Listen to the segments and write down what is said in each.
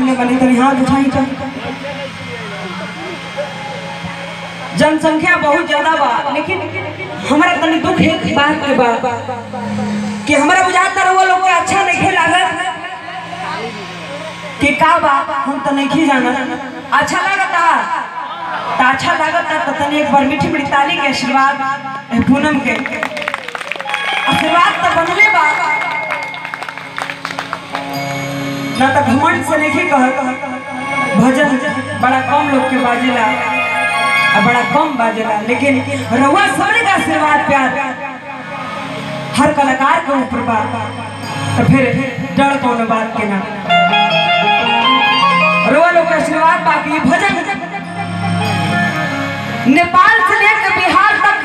सुनने वाली तो हाथ उठाई तो जनसंख्या बहुत ज्यादा बा, लेकिन हमारा तनी दुख है बात के बा कि हमारा बुझाता रहो लोग के अच्छा नहीं लागत कि का बा हम तो नहीं जाना। अच्छा लगता तो अच्छा लगता तो तनी एक बार मीठी मीठी ताली के आशीर्वाद पूनम के आशीर्वाद तो बनले बा ना तो घमंड से नहीं कह। भजन बड़ा कम लोग के बाजेला और बड़ा कम बाजेला, लेकिन रउआ सबने का आशीर्वाद प्यार हर कलाकार के ऊपर बा, तो फिर डर कौन बात के ना। रउआ लोग का आशीर्वाद बाकी भजन नेपाल से लेकर बिहार तक,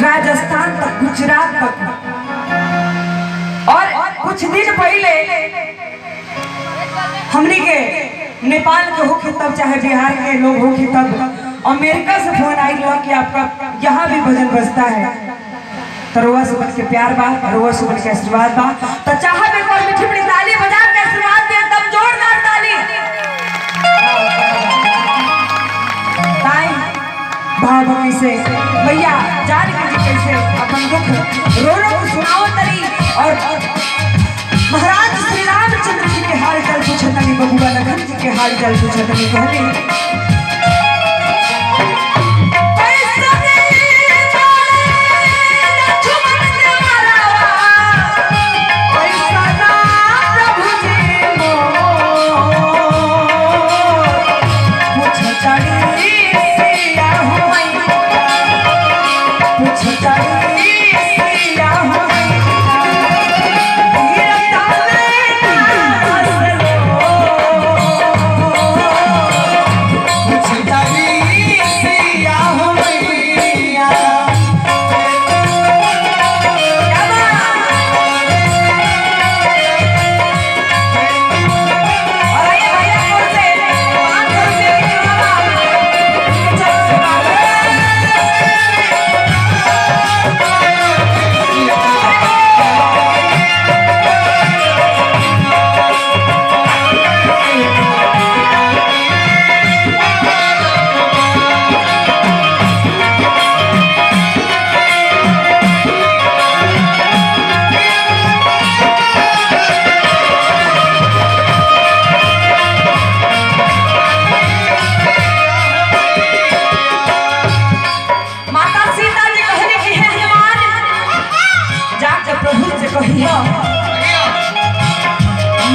राजस्थान तक, गुजरात तक, और कुछ दिन पहले हमने के नेपाल के होके तब चाहे बिहार के लोग होके तब अमेरिका से फोन आई कि आपका यहाँ भी भजन बजता है। तो रोआ सुमन के प्यार बा, रोआ सुमन के आशीर्वाद बा, तो चाहे एक बार मीठी मीठी ताली बजा के आशीर्वाद दे, एकदम जोरदार ताली। ताई भाव से भैया जान के कैसे अपन दुख रो रो सुनाओ तरी, और महाराज श्री रामचंद्र जी के हाल चाल पूछतनी, बबुआ लखन जी के हाल चाल पूछतनी, कहली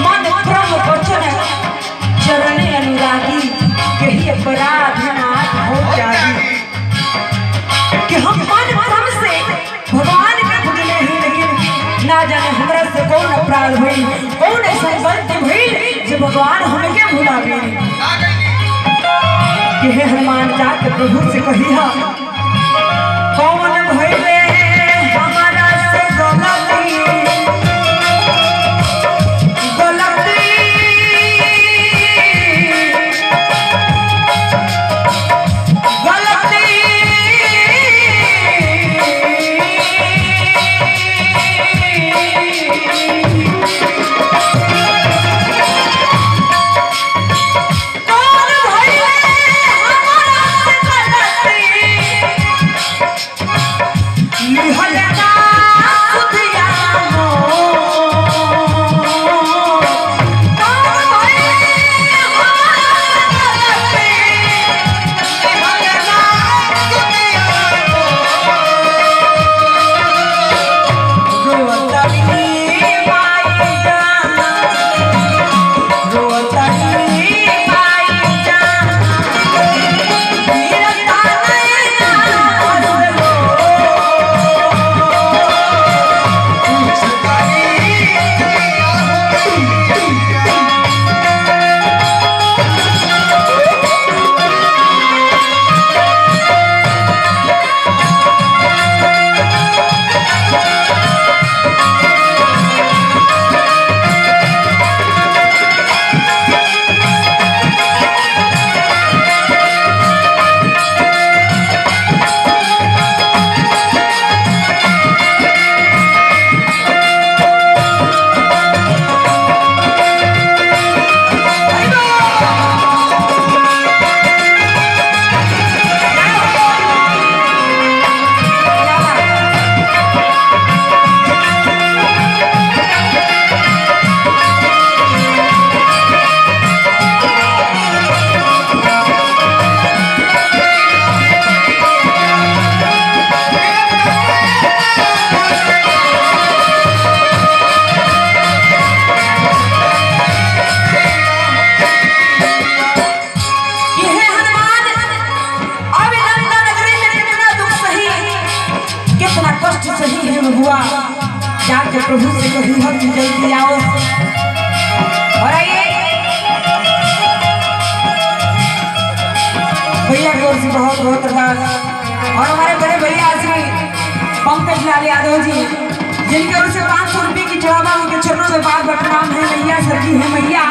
मन क्रम वचन चरणे अनुरागी यही अपराधनाथ हो जागी, कि हम मन क्रम से भगवान के भजने ही, लेकिन ना जाने हमरा से कौन अपराध हुई, कौन ऐसा गलती हुई जो भगवान हमके भुला गए। कि हे हनुमान जाके प्रभु से कही कौन भइले हमारा से गलती, बहुत बहुत अरदास। और हमारे बड़े भैया श्री पंकज लाल यादव जी, जिनके ओर से 500 रुपये की चढ़ावा, उनके चरणों में बार बार प्रणाम है। मैया सर्दी है मैया,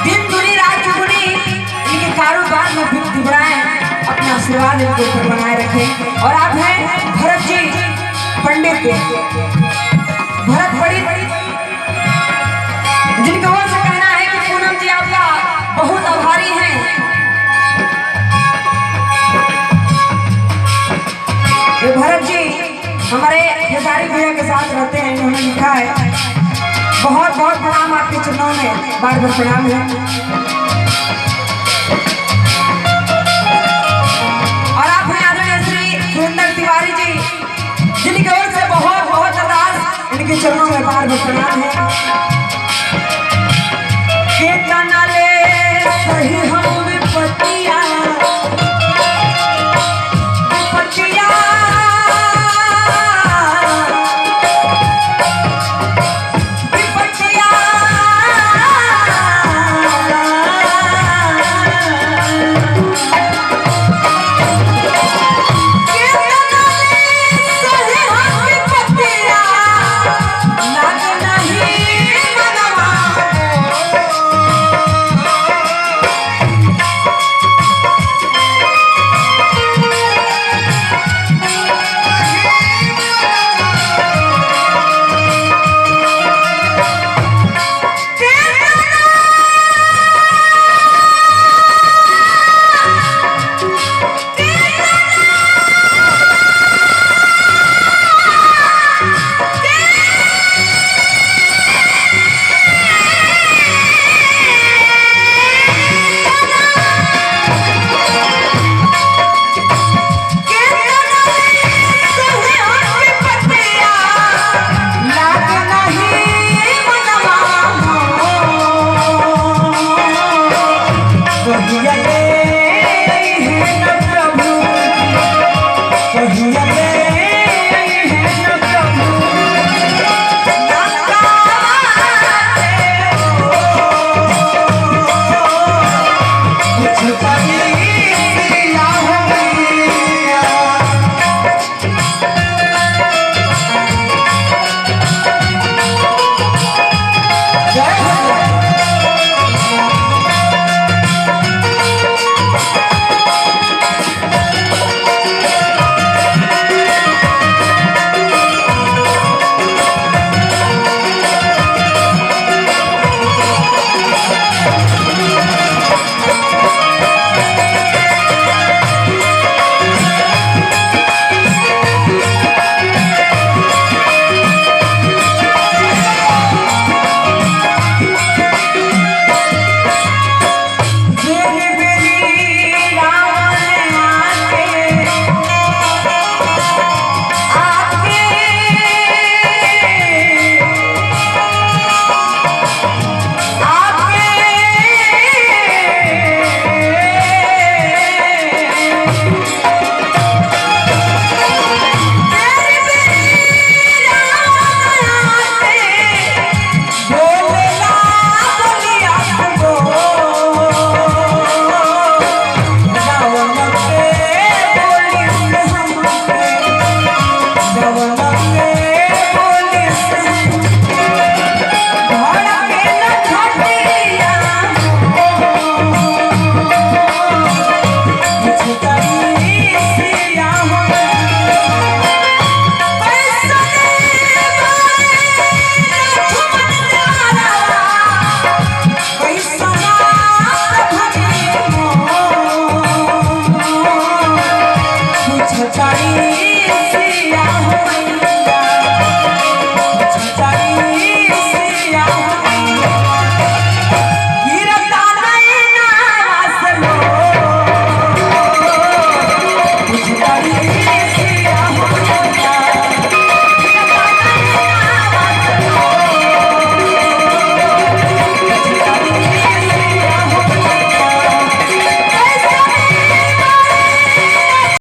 दिन दुनी रात चुगुनी, इनके कारोबार में वृद्धि बढ़ाएं, अपना आशीर्वाद इनके ऊपर बनाए रखें। और आप हैं भरत जी पंडित, भरत पंडित, जिनके ओर से कहना है कि पूनम जी आपका बहुत आभारी हैं। ये भरत जी हमारे खेसारी भैया के साथ रहते हैं, इन्होंने लिखा है। बहुत बहुत प्रणाम आपके चरणों में, बार बार प्रणाम है। और आप हैं आदरणीय श्री सुरेंद्र तिवारी जी, जिनकी ओर से बहुत बहुत अरदास, इनके चरणों में बार बार प्रणाम है।